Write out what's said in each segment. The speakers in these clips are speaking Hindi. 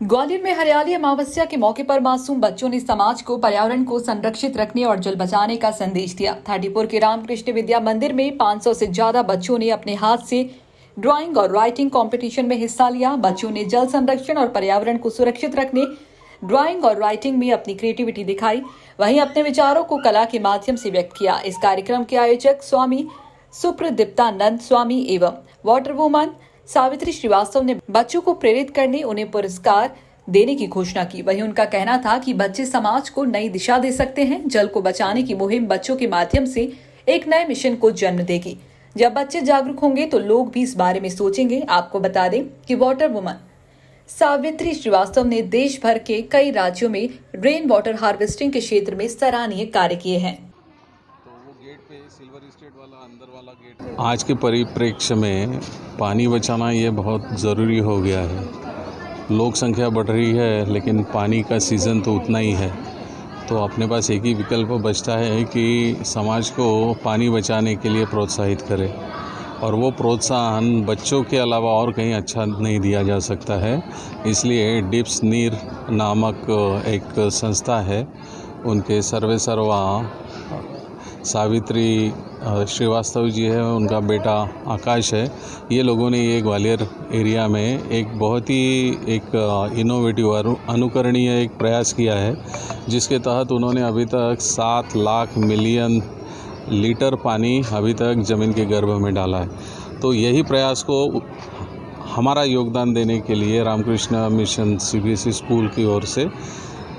ग्वालियर में हरियाली अमावस्या के मौके पर मासूम बच्चों ने समाज को पर्यावरण को संरक्षित रखने और जल बचाने का संदेश दिया। थाटीपुर के रामकृष्ण विद्या मंदिर में 500 से ज्यादा बच्चों ने अपने हाथ से ड्राइंग और राइटिंग कंपटीशन में हिस्सा लिया। बच्चों ने जल संरक्षण और पर्यावरण को सुरक्षित रखने ड्राइंग और राइटिंग में अपनी क्रिएटिविटी दिखाई, वहीं अपने विचारों को कला के माध्यम से व्यक्त किया। इस कार्यक्रम के आयोजक स्वामी सुप्रदीप्तानंद स्वामी एवं वाटर वुमन सावित्री श्रीवास्तव ने बच्चों को प्रेरित करने उन्हें पुरस्कार देने की घोषणा की। वहीं उनका कहना था कि बच्चे समाज को नई दिशा दे सकते हैं। जल को बचाने की मुहिम बच्चों के माध्यम से एक नए मिशन को जन्म देगी। जब बच्चे जागरूक होंगे तो लोग भी इस बारे में सोचेंगे। आपको बता दें कि वाटर वुमन सावित्री श्रीवास्तव ने देश भर के कई राज्यों में रेन वाटर हार्वेस्टिंग के क्षेत्र में सराहनीय कार्य किए हैं। आज के परिप्रेक्ष्य में पानी बचाना ये बहुत ज़रूरी हो गया है। लोक संख्या बढ़ रही है लेकिन पानी का सीज़न तो उतना ही है, तो अपने पास एक ही विकल्प बचता है कि समाज को पानी बचाने के लिए प्रोत्साहित करें, और वो प्रोत्साहन बच्चों के अलावा और कहीं अच्छा नहीं दिया जा सकता है। इसलिए डिप्स नीर नामक एक संस्था है, उनके सर्वे सर्वा सावित्री श्रीवास्तव जी है, उनका बेटा आकाश है। ये लोगों ने ये ग्वालियर एरिया में एक बहुत ही इनोवेटिव अनुकरणीय एक प्रयास किया है, जिसके तहत उन्होंने अभी तक 7 लाख मिलियन लीटर पानी अभी तक ज़मीन के गर्भ में डाला है। तो यही प्रयास को हमारा योगदान देने के लिए रामकृष्ण मिशन सीबीएसई स्कूल की ओर से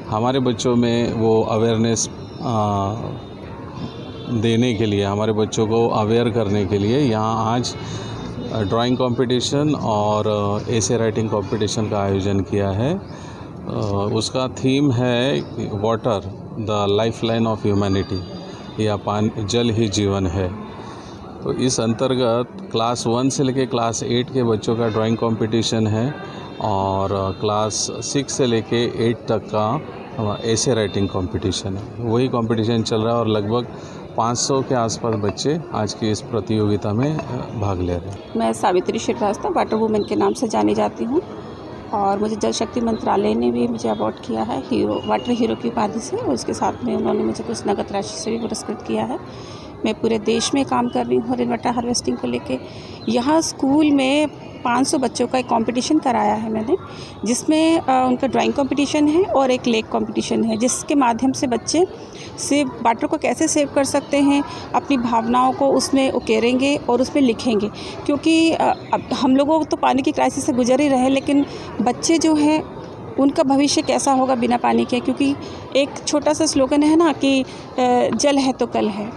हमारे बच्चों में वो अवेयरनेस देने के लिए, हमारे बच्चों को अवेयर करने के लिए यहाँ आज ड्राइंग कंपटीशन और एसे राइटिंग कंपटीशन का आयोजन किया है। उसका थीम है water the lifeline of humanity, या जल ही जीवन है। तो इस अंतर्गत क्लास 1 से लेके क्लास 8 के बच्चों का ड्राइंग कंपटीशन है, और क्लास 6 से लेके 8 तक का एसे राइटिंग कंपटीशन है। वही कंपटीशन चल रहा है और लगभग 500 के आसपास बच्चे आज की इस प्रतियोगिता में भाग ले रहे हैं। मैं सावित्री श्रीवास्तव वाटर वुमन के नाम से जानी जाती हूँ, और मुझे जल शक्ति मंत्रालय ने भी मुझे अवार्ड किया है वाटर हीरो की उपाधि से, और उसके साथ में उन्होंने मुझे कुछ नगद राशि से भी पुरस्कृत किया है। मैं पूरे देश में काम कर रही हूँ रेन वाटर हार्वेस्टिंग को लेके। यहाँ स्कूल में 500 बच्चों का एक कंपटीशन कराया है मैंने, जिसमें उनका ड्राइंग कंपटीशन है और एक लेक कंपटीशन है, जिसके माध्यम से बच्चे सेव वाटर को कैसे सेव कर सकते हैं, अपनी भावनाओं को उसमें उकेरेंगे और उसमें लिखेंगे। क्योंकि अब हम लोगों तो पानी की क्राइसिस से गुजर ही रहे हैं, लेकिन बच्चे जो हैं उनका भविष्य कैसा होगा बिना पानी के। क्योंकि एक छोटा सा स्लोगन है ना कि जल है तो कल है,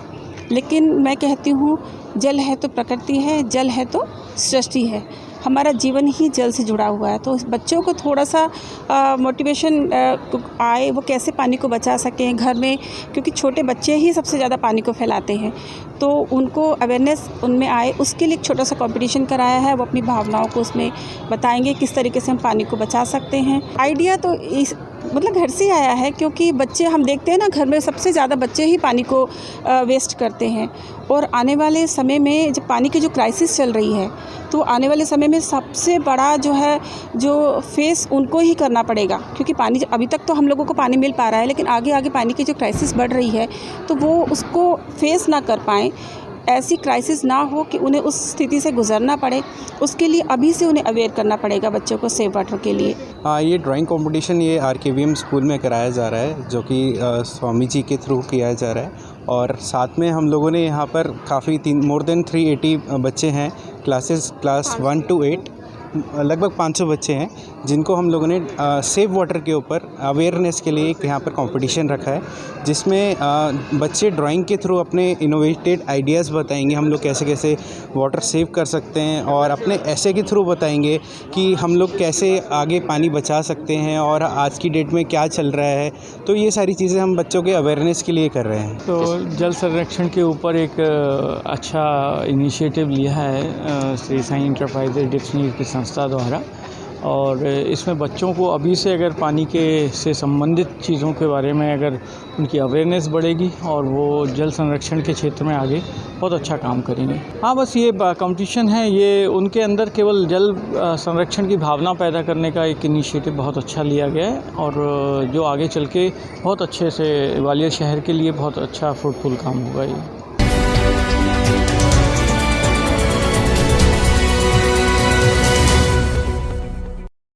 लेकिन मैं कहती हूँ जल है तो प्रकृति है, जल है तो सृष्टि है। हमारा जीवन ही जल से जुड़ा हुआ है। तो बच्चों को थोड़ा सा मोटिवेशन आए, वो कैसे पानी को बचा सकें घर में, क्योंकि छोटे बच्चे ही सबसे ज़्यादा पानी को फैलाते हैं। तो उनको अवेयरनेस उनमें आए, उसके लिए एक छोटा सा कंपटीशन कराया है। वो अपनी भावनाओं को उसमें बताएंगे किस तरीके से हम पानी को बचा सकते हैं। आइडिया तो इस मतलब घर से आया है, क्योंकि बच्चे हम देखते हैं ना, घर में सबसे ज़्यादा बच्चे ही पानी को वेस्ट करते हैं। और आने वाले समय में जब पानी की जो क्राइसिस चल रही है, तो आने वाले समय में सबसे बड़ा जो है जो फेस उनको ही करना पड़ेगा। क्योंकि पानी अभी तक तो हम लोगों को पानी मिल पा रहा है, लेकिन आगे आगे पानी की जो क्राइसिस बढ़ रही है, तो वो उसको फेस ना कर पाएँ, ऐसी क्राइसिस ना हो कि उन्हें उस स्थिति से गुजरना पड़े। उसके लिए अभी से उन्हें अवेयर करना पड़ेगा बच्चों को सेव वाटर के लिए। ये ड्राइंग कंपटीशन ये RKVM स्कूल में कराया जा रहा है, जो कि स्वामी जी के थ्रू किया जा रहा है। और साथ में हम लोगों ने यहाँ पर काफ़ी मोर देन 380 बच्चे हैं, क्लास 1 to 8, लगभग 500 बच्चे हैं, जिनको हम लोगों ने सेव वाटर के ऊपर अवेयरनेस के लिए एक यहाँ पर कंपटीशन रखा है, जिसमें बच्चे ड्राइंग के थ्रू अपने इनोवेटेड आइडियाज़ बताएंगे हम लोग कैसे कैसे वाटर सेव कर सकते हैं, और अपने ऐसे के थ्रू बताएंगे कि हम लोग कैसे आगे पानी बचा सकते हैं और आज की डेट में क्या चल रहा है। तो ये सारी चीज़ें हम बच्चों के अवेयरनेस के लिए कर रहे हैं। तो जल संरक्षण के ऊपर एक अच्छा इनिशिएटिव लिया है श्री साईं इंटरप्राइजेज डिप्स नीर की संस्था द्वारा, और इसमें बच्चों को अभी से अगर पानी के से संबंधित चीज़ों के बारे में अगर उनकी अवेयरनेस बढ़ेगी और वो जल संरक्षण के क्षेत्र में आगे बहुत अच्छा काम करेंगे। हाँ, बस ये कंपटीशन है, ये उनके अंदर केवल जल संरक्षण की भावना पैदा करने का एक इनिशिएटिव बहुत अच्छा लिया गया है और जो आगे चल के बहुत अच्छे से ग्वालियर शहर के लिए बहुत अच्छा फ्रूटफुल काम होगा ये।